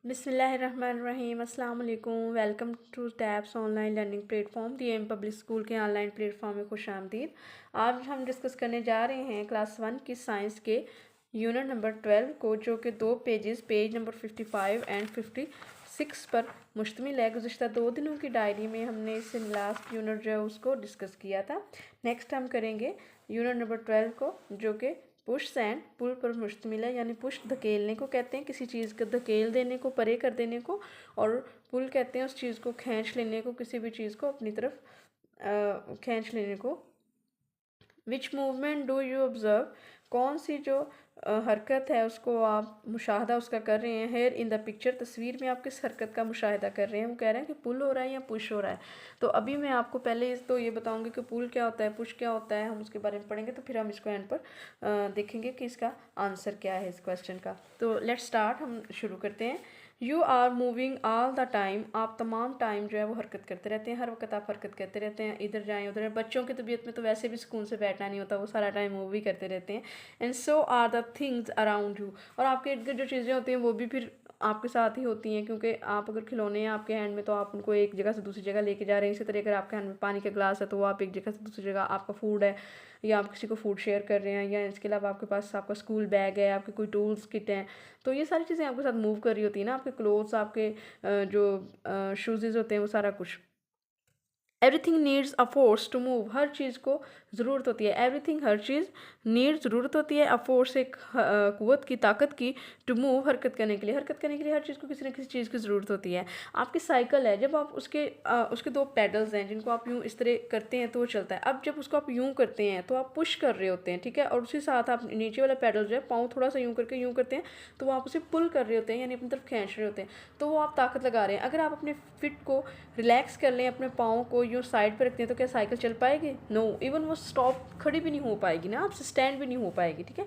बिस्मिल्लाहिर्रहमानिर्रहीम अस्सलाम वालेकुम। Welcome to Tabs online learning platform DM public school के ऑनलाइन प्लेटफॉर्म में खुश आमदीद। आज हम डिस्कस करने जा रहे हैं क्लास 1 की साइंस के यूनिट नंबर 12 को, जो कि 2 पेजेस पेज नंबर 55 एंड 56 पर मुश्तमिल है। गुज़िश्ता 2 दिनों की डायरी में हमने इसे लास्ट यूनिट जो है उसको डिस्कस किया था। नेक्स्ट हम करेंगे यूनिट नंबर 12 को, जो कि पुश एंड पुल पर मुश्तमिल है। यानी पुश धकेलने को कहते हैं, किसी चीज़ को धकेल देने को, परे कर देने को, और पुल कहते हैं उस चीज़ को खींच लेने को, किसी भी चीज़ को अपनी तरफ खींच लेने को। विच मूवमेंट डू यू ऑब्ज़र्व, कौन सी जो हरकत है उसको आप मुशाहदा उसका कर रहे हैं। हेयर इन द पिक्चर, तस्वीर में आप किस हरकत का मुशाहिदा कर रहे हैं। वो कह रहे हैं कि पुल हो रहा है या पुश हो रहा है। तो अभी मैं आपको पहले तो ये बताऊंगी कि पुल क्या होता है, पुश क्या होता है, हम उसके बारे में पढ़ेंगे। तो फिर हम इसको एंड पर देखेंगे कि इसका आंसर क्या है इस क्वेश्चन का। तो लेट्स स्टार्ट, हम शुरू करते हैं। You are moving all the time, आप तमाम टाइम जो है वो हरकत करते रहते हैं, हर वक्त आप हरकत करते रहते हैं, इधर जाएँ उधर। बच्चों की तबीयत में तो वैसे भी सुकून से बैठना नहीं होता, वो सारा टाइम मूव ही करते रहते हैं। And so are the things around you, और आपके इर्द गिर्द जो चीज़ें होती हैं वो भी फिर आपके साथ ही होती हैं, क्योंकि आप अगर खिलौने हैं आपके हैंड में तो आप उनको एक जगह से दूसरी जगह लेके जा रहे हैं। इसी तरह अगर आपके हैंड में पानी का ग्लास है तो वो आप एक जगह से दूसरी जगह, आपका फूड है या आप किसी को फूड शेयर कर रहे हैं, या इसके अलावा आपके पास आपका स्कूल बैग है, आपके कोई टूल्स किट हैं, तो ये सारी चीज़ें आपके साथ मूव कर रही होती है ना। आपके क्लोथ्स, आपके जो शूज़ होते हैं, वो सारा कुछ। Everything needs a force to move, हर चीज़ को ज़रूरत होती है। एवरीथिंग, हर चीज़, नीड ज़रूरत होती है, अ फोर्स एक क़ुव्वत की, ताकत की, टू मूव हरकत करने के लिए। हरकत करने के लिए हर चीज़ को किसी न किसी चीज़ की ज़रूरत होती है। आपकी साइकिल है, जब आप उसके 2 पैडल्स हैं जिनको आप यूँ इस तरह करते हैं तो वो चलता है। अब जब उसको आप यूँ करते हैं तो आप पुश कर रहे होते हैं, ठीक है, और उसी साथ आप नीचे वाला पैडल जो है पाँव थोड़ा सा यूँ करके यूँ करते हैं तो वो आप उसे पुल कर रहे होते हैं, यानी अपनी तरफ खींच रहे होते हैं, तो वो आप ताकत लगा रहे हैं। अगर आप अपने फिट को रिलैक्स कर लें, अपने पाँव को यूँ साइड पर रखते हैं, तो क्या साइकिल चल पाएगी? नो, इवन वो स्टॉप खड़ी भी नहीं हो पाएगी ना, आपसे स्टैंड भी नहीं हो पाएगी, ठीक है।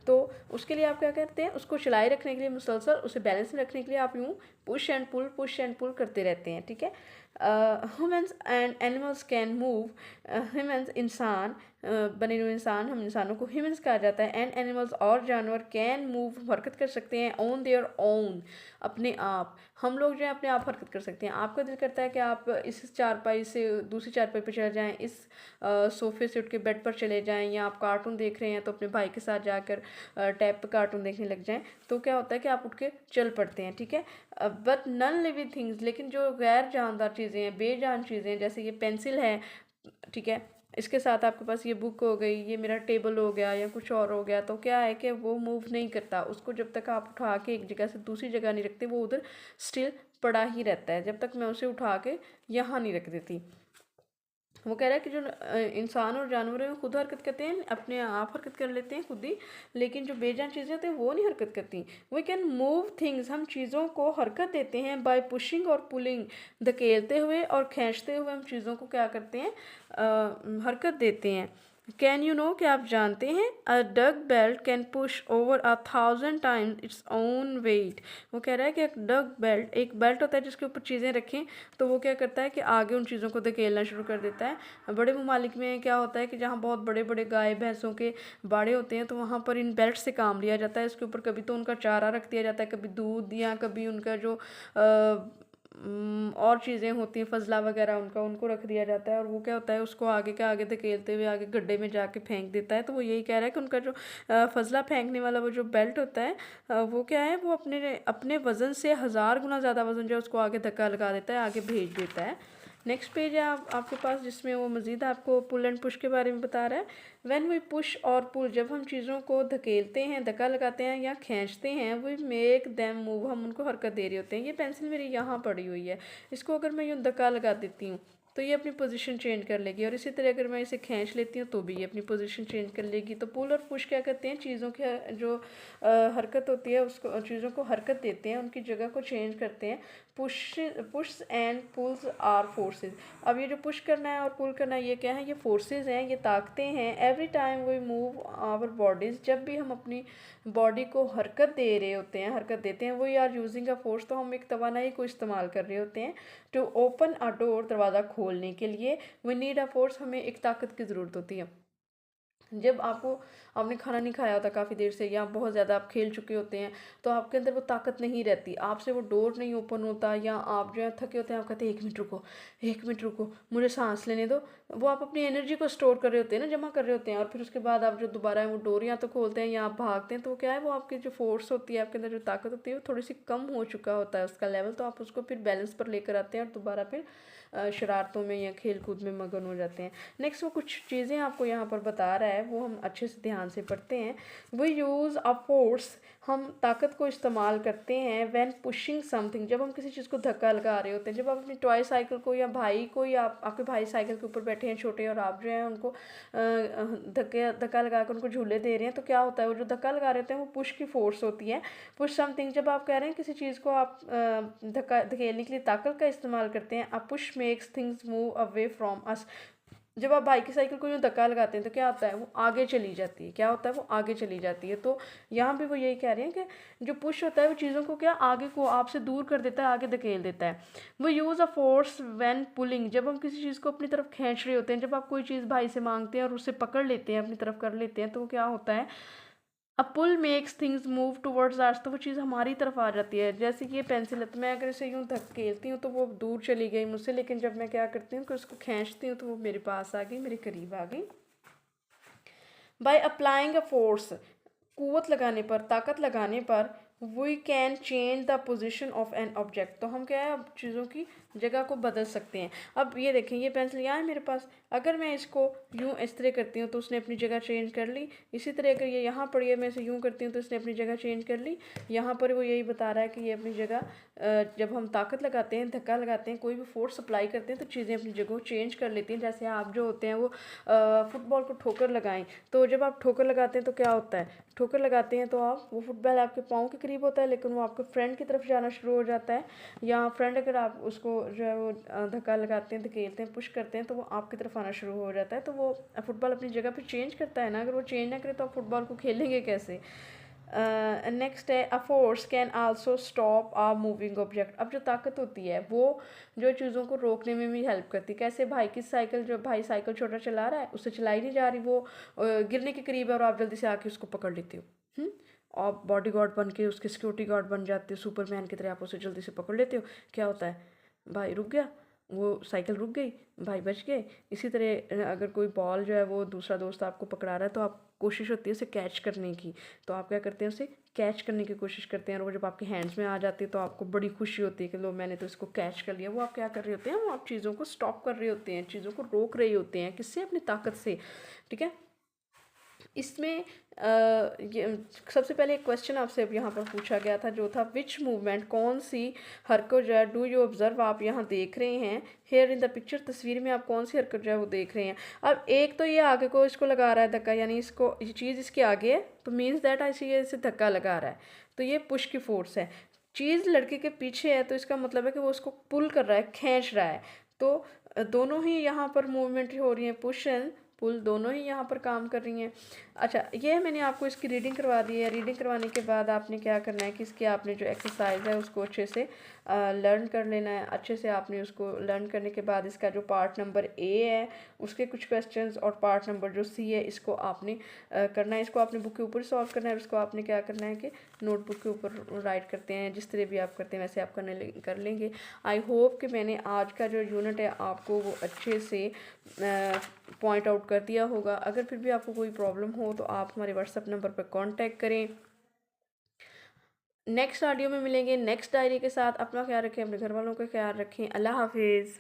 तो उसके लिए आप क्या करते हैं, उसको चलाए रखने के लिए, मुसलसल उसे बैलेंस में रखने के लिए आप यूँ पुश एंड पुल करते रहते हैं, ठीक है। Humans and animals can move, humans इंसान, बने हुए इंसान, हम इंसानों को ह्यूमन्स कहा जाता है। एंड एनिमल्स और जानवर कैन मूव, हरकत कर सकते हैं, ऑन देयर ओन, अपने आप। हम लोग जो है अपने आप हरकत कर सकते हैं। आपका दिल करता है कि आप इस चारपाई से दूसरी चारपाई पर चले जाएं, इस सोफ़े से उठ के बेड पर चले जाएं, या आप कार्टून देख रहे हैं तो अपने भाई के साथ जाकर टैब पर कार्टून देखने लग जाएं, तो क्या होता है कि आप उठ के चल पड़ते हैं, ठीक है। बट नॉन लिविंग थिंग्स, लेकिन जो गैर जानदार चीज़ें हैं, बेजान चीज़ें हैं, जैसे ये पेंसिल है, ठीक है, इसके साथ आपके पास ये बुक हो गई, ये मेरा टेबल हो गया, या कुछ और हो गया, तो क्या है कि वो मूव नहीं करता। उसको जब तक आप उठा के एक जगह से दूसरी जगह नहीं रखते, वो उधर स्टिल पड़ा ही रहता है, जब तक मैं उसे उठा के यहाँ नहीं रख देती। वो कह रहा है कि जो इंसान और जानवर हैं वो खुद हरकत करते हैं, अपने आप हरकत कर लेते हैं खुद ही, लेकिन जो बेजान चीज़ें होती हैं वो नहीं हरकत करती। वी कैन मूव थिंग्स, हम चीज़ों को हरकत देते हैं, बाय पुशिंग और पुलिंग, धकेलते हुए और खींचते हुए हम चीज़ों को क्या करते हैं, हरकत देते हैं। कैन यू नो, क्या आप जानते हैं, अ डग बेल्ट can push over 1,000 times its own weight. वो कह रहा है कि एक डग बेल्ट, एक बेल्ट होता है जिसके ऊपर चीज़ें रखें तो वो क्या करता है कि आगे उन चीज़ों को धकेलना शुरू कर देता है। बड़े ममालिक में क्या होता है कि जहाँ बहुत बड़े बड़े गाय भैंसों के बाड़े होते हैं तो वहाँ पर इन बेल्ट से काम लिया जाता है। इसके ऊपर कभी तो उनका चारा रख दिया जाता है, कभी दूध, या कभी उनका जो और चीज़ें होती हैं, फजला वगैरह, उनको रख दिया जाता है, और वो क्या होता है उसको आगे के आगे धकेलते हुए आगे गड्ढे में जाके फेंक देता है। तो वो यही कह रहा है कि उनका जो फजला फेंकने वाला वो जो बेल्ट होता है, वो क्या है, वो अपने अपने वज़न से 1000 गुना ज़्यादा वज़न जो है उसको आगे धक्का लगा देता है, आगे भेज देता है। नेक्स्ट पेज है आपके पास, जिसमें वो मज़ीद आपको पुल एंड पुश के बारे में बता रहा है। व्हेन वी पुश और पुल, जब हम चीज़ों को धकेलते हैं, धक्का लगाते हैं या खींचते हैं, वी मेक देम मूव, हम उनको हरकत दे रहे होते हैं। ये पेंसिल मेरी यहाँ पड़ी हुई है, इसको अगर मैं यूँ धक्का लगा देती हूँ तो ये अपनी पोजीशन चेंज कर लेगी, और इसी तरह अगर मैं इसे खींच लेती हूँ तो भी ये अपनी पोजीशन चेंज कर लेगी। तो पुल और पुश क्या करते हैं, चीज़ों की जो हरकत होती है उसको, चीज़ों को हरकत देते हैं, उनकी जगह को चेंज करते हैं। Push and pulls are forces. अब ये जो पुश करना है और पुल करना है, ये क्या है, ये फोर्सेस हैं, ये ताकतें हैं। Every time we move our bodies, जब भी हम अपनी बॉडी को हरकत दे रहे होते हैं, हरकत देते हैं, वो आर यूजिंग अ फोर्स, तो हम एक तवानाई को इस्तेमाल कर रहे होते हैं। टू ओपन अ डोर, दरवाज़ा खोलने के लिए, वी नीड अ फोर्स, हमें एक ताकत की ज़रूरत होती है। जब आपने खाना नहीं खाया होता काफ़ी देर से, या बहुत ज़्यादा आप खेल चुके होते हैं, तो आपके अंदर वो ताकत नहीं रहती, आपसे वो डोर नहीं ओपन होता, या आप जो है थके होते हैं, आप कहते हैं 1 मिनट रुको, 1 मिनट रुको, मुझे सांस लेने दो। वो आप अपनी एनर्जी को स्टोर कर रहे होते हैं ना, जमा कर रहे होते हैं, और फिर उसके बाद आप जो दोबारा है वो डोर या तो खोलते हैं या आप भागते हैं, तो क्या है, वो आपकी जो फोर्स होती है, आपके अंदर जो ताकत होती है, वो थोड़ी सी कम हो चुका होता है उसका लेवल, तो आप उसको फिर बैलेंस पर लेकर आते हैं और दोबारा फिर शरारतों में या खेल कूद में मगन हो जाते हैं। नेक्स्ट वो कुछ चीज़ें आपको यहाँ पर बता रहा है, वो हम अच्छे से ध्यान से पढ़ते हैं। वो यूज़ अ फोर्स, हम ताकत को इस्तेमाल करते हैं व्हेन पुशिंग समथिंग, जब हम किसी चीज़ को धक्का लगा रहे होते हैं। जब आप अपनी टॉय साइकिल को, या भाई को, या आपके भाई साइकिल के ऊपर बैठे हैं छोटे, और आप जो है उनको धक्का लगा कर उनको झूले दे रहे हैं, तो क्या होता है, वो जो धक्का लगा रहे होते हैं वो पुश की फोर्स होती है। पुश समथिंग, जब आप कह रहे हैं किसी चीज़ को आप धक्का धकेलने के लिए ताकत का इस्तेमाल करते हैं। A push makes things move away from us, जब आप बाइक की साइकिल को यूँ धक्का लगाते हैं तो क्या होता है, वो आगे चली जाती है। क्या होता है, वो आगे चली जाती है। तो यहाँ पे वो यही कह रहे हैं कि जो पुश होता है वो चीज़ों को क्या आगे को आपसे दूर कर देता है, आगे धकेल देता है। वो use a force when pulling, जब हम किसी चीज़ को अपनी तरफ खींच रहे होते हैं, जब आप कोई चीज़ भाई से मांगते हैं और उससे पकड़ लेते हैं, अपनी तरफ कर लेते हैं, तो क्या होता है, a pull makes things move towards us, तो वो चीज़ हमारी तरफ आ जाती है। जैसे कि ये पेंसिल है, तो मैं अगर इसे यूँ धकेलती हूँ तो वो दूर चली गई मुझसे, लेकिन जब मैं क्या करती हूँ कि उसको खींचती हूँ तो वो मेरे पास आ गई, मेरे करीब आ गई। बाय अप्लाइंग अ फोर्स, कुवत लगाने पर, ताकत लगाने पर, we can change the position of an object, तो हम क्या है, अब चीज़ों की जगह को बदल सकते हैं। अब ये देखें, ये पेंसिल यहाँ है मेरे पास, अगर मैं इसको यूँ इस तरह करती हूँ तो उसने अपनी जगह चेंज कर ली। इसी तरह अगर ये यहाँ पड़ी है, मैं इसे यूँ करती हूँ तो इसने अपनी जगह चेंज कर ली। यहाँ पर वो यही बता रहा है कि ये अपनी जगह, जब हम ताकत लगाते हैं, धक्का लगाते हैं, कोई भी फोर्स अप्लाई करते हैं, तो चीज़ें अपनी जगह चेंज कर लेती हैं। जैसे आप जो होते हैं वो फुटबॉल को ठोकर लगाएं, तो जब आप ठोकर लगाते हैं तो क्या होता है, ठोकर लगाते हैं तो आप, वो फुटबॉल आपके पाँव के करीब होता है, लेकिन वो आपके फ्रेंड की तरफ जाना शुरू हो जाता है। या फ्रेंड अगर आप उसको जो है वो धक्का लगाते हैं, धकेलते हैं, पुश करते हैं, तो वो आपकी तरफ आना शुरू हो जाता है। तो वो फुटबॉल अपनी जगह पे चेंज करता है ना, अगर वो चेंज ना करे तो आप फुटबॉल को खेलेंगे कैसे। नेक्स्ट है, a force can also stop a moving object, अब जो ताकत होती है वो जो चीज़ों को रोकने में भी हेल्प करती है। कैसे, भाई की साइकिल, जो भाई साइकिल छोटा चला रहा है, उससे चलाई नहीं जा रही, वो गिरने के करीब है, और आप जल्दी से आके उसको पकड़ लेते हो, और बॉडी गार्ड बन के उसके सिक्योरिटी गार्ड बन जाते हो, सुपरमैन की तरह आप उसे जल्दी से पकड़ लेते हो। क्या होता है, भाई रुक गया, वो साइकिल रुक गई, भाई बच गए। इसी तरह अगर कोई बॉल जो है वो दूसरा दोस्त आपको पकड़ा रहा है, तो आप कोशिश होती है उसे कैच करने की, तो आप क्या करते हैं, उसे कैच करने की कोशिश करते हैं, और वो जब आपके हैंड्स में आ जाती है तो आपको बड़ी खुशी होती है कि लो, मैंने तो इसको कैच कर लिया। वो आप क्या कर रहे होते हैं, वो आप चीज़ों को स्टॉप कर रहे होते हैं, चीज़ों को रोक रहे होते हैं, किससे, अपनी ताकत से। ठीक है। इसमें ये सबसे पहले एक क्वेश्चन आपसे अब यहाँ पर पूछा गया था, जो था विच मूवमेंट, कौन सी हरकत जो है डू यू ऑब्जर्व, आप यहाँ देख रहे हैं, हेयर इन द पिक्चर, तस्वीर में आप कौन सी हरकत जो है वो देख रहे हैं। अब एक तो ये आगे को इसको लगा रहा है धक्का, यानी इसको, ये चीज़ इसके आगे है, तो मीन्स दैट ऐसे ये इसे धक्का लगा रहा है, तो ये पुश की फोर्स है। चीज़ लड़के के पीछे है, तो इसका मतलब है कि वो उसको पुल कर रहा है, खींच रहा है। तो दोनों ही यहाँ पर मूवमेंट हो रही है, पुश एंड पुल दोनों ही यहाँ पर काम कर रही हैं। अच्छा, ये मैंने आपको इसकी रीडिंग करवा दी है। रीडिंग करवाने के बाद आपने क्या करना है कि इसकी आपने जो एक्सरसाइज है उसको अच्छे से लर्न कर लेना है। अच्छे से आपने उसको लर्न करने के बाद इसका जो पार्ट नंबर ए है उसके कुछ क्वेश्चंस, और पार्ट नंबर जो सी है इसको आपने करना है। इसको आपने बुक के ऊपर सॉल्व करना है, उसको आपने क्या करना है कि नोटबुक के ऊपर राइट करते हैं, जिस तरह भी आप करते हैं वैसे आप कर लेंगे। आई होप कि मैंने आज का जो यूनिट है आपको वो अच्छे से पॉइंट आउट कर दिया होगा। अगर फिर भी आपको कोई प्रॉब्लम हो तो आप हमारे व्हाट्सएप नंबर पर कांटेक्ट करें। नेक्स्ट ऑडियो में मिलेंगे नेक्स्ट डायरी के साथ। अपना ख्याल रखें, अपने घर वालों का ख्याल रखें। अल्लाह हाफिज़।